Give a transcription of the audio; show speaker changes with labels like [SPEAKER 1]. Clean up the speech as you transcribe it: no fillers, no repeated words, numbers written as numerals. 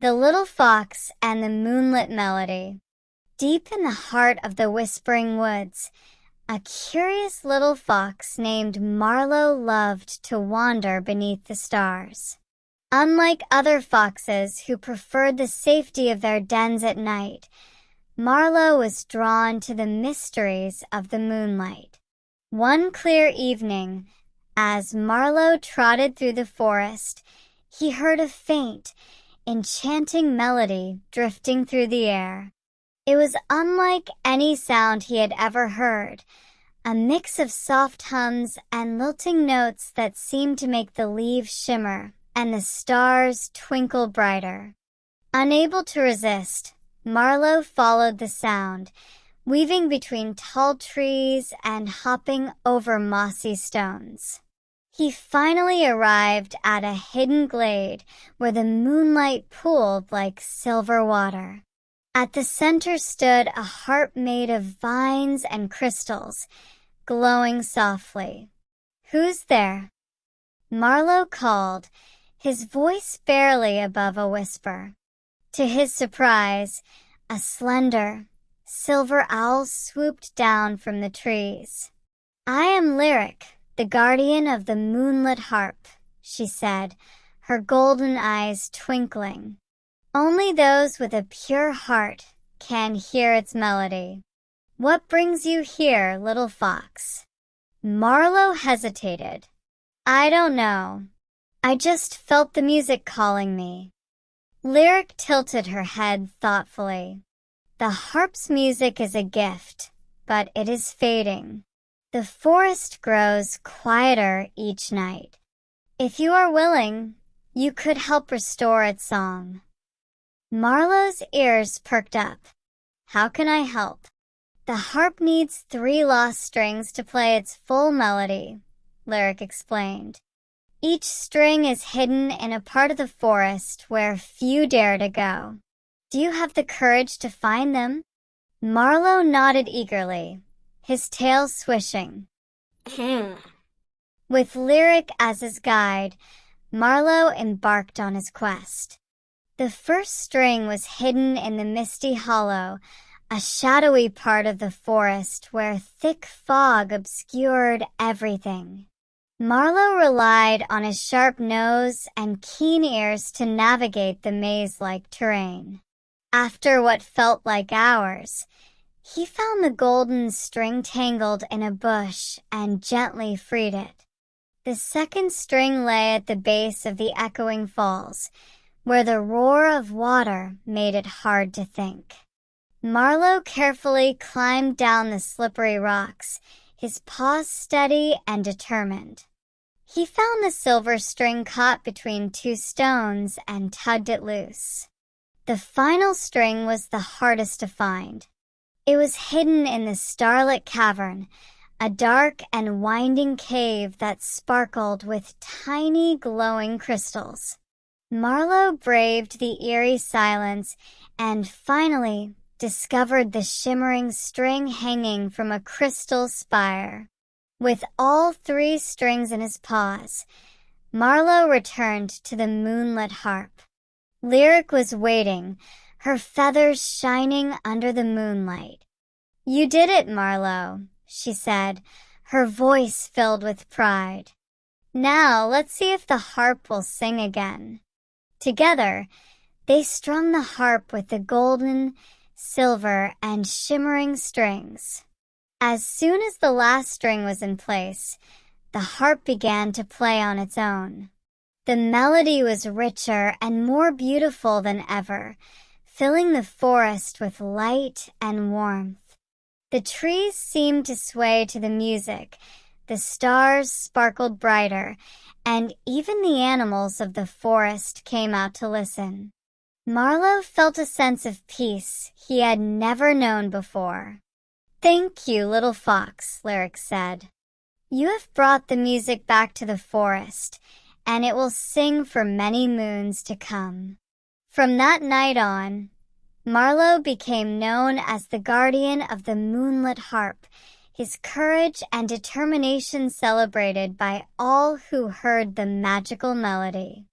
[SPEAKER 1] The Little Fox and the Moonlit Melody. Deep in the heart of the whispering woods, a curious little fox named Marlo loved to wander beneath the stars. Unlike other foxes who preferred the safety of their dens at night, Marlo was drawn to the mysteries of the moonlight. One clear evening, as Marlo trotted through the forest, he heard a faint, enchanting melody drifting through the air. It was unlike any sound he had ever heard, a mix of soft hums and lilting notes that seemed to make the leaves shimmer and the stars twinkle brighter. Unable to resist, Marlo followed the sound, weaving between tall trees and hopping over mossy stones. He finally arrived at a hidden glade where the moonlight pooled like silver water. At the center stood a harp made of vines and crystals, glowing softly. "Who's there?" Marlo called, his voice barely above a whisper. To his surprise, a slender, silver owl swooped down from the trees. "I am Lyric, the guardian of the moonlit harp," she said, her golden eyes twinkling. "Only those with a pure heart can hear its melody. What brings you here, little fox?" Marlo hesitated. "I don't know. I just felt the music calling me." Lyric tilted her head thoughtfully. "The harp's music is a gift, but it is fading. The forest grows quieter each night. If you are willing, you could help restore its song." Marlo's ears perked up. "How can I help?" "The harp needs 3 lost strings to play its full melody," Lyric explained. "Each string is hidden in a part of the forest where few dare to go. Do you have the courage to find them?" Marlo nodded eagerly, his tail swishing. With Lyric as his guide, Marlo embarked on his quest. The first string was hidden in the misty hollow, a shadowy part of the forest where thick fog obscured everything. Marlo relied on his sharp nose and keen ears to navigate the maze-like terrain. After what felt like hours, he found the golden string tangled in a bush and gently freed it. The second string lay at the base of the echoing falls, where the roar of water made it hard to think. Marlo carefully climbed down the slippery rocks, his paws steady and determined. He found the silver string caught between 2 stones and tugged it loose. The final string was the hardest to find. It was hidden in the starlit cavern, a dark and winding cave that sparkled with tiny glowing crystals. Marlo braved the eerie silence and finally discovered the shimmering string hanging from a crystal spire. With all 3 strings in his paws, Marlo returned to the moonlit harp. Lyric was waiting, her feathers shining under the moonlight. "You did it, Marlo," she said, her voice filled with pride. "Now let's see if the harp will sing again." Together, they strung the harp with the golden, silver, and shimmering strings. As soon as the last string was in place, the harp began to play on its own. The melody was richer and more beautiful than ever, filling the forest with light and warmth. The trees seemed to sway to the music, the stars sparkled brighter, and even the animals of the forest came out to listen. Marlo felt a sense of peace he had never known before. "Thank you, little fox," Lyric said. "You have brought the music back to the forest, and it will sing for many moons to come." From that night on, Marlo became known as the guardian of the moonlit harp, his courage and determination celebrated by all who heard the magical melody.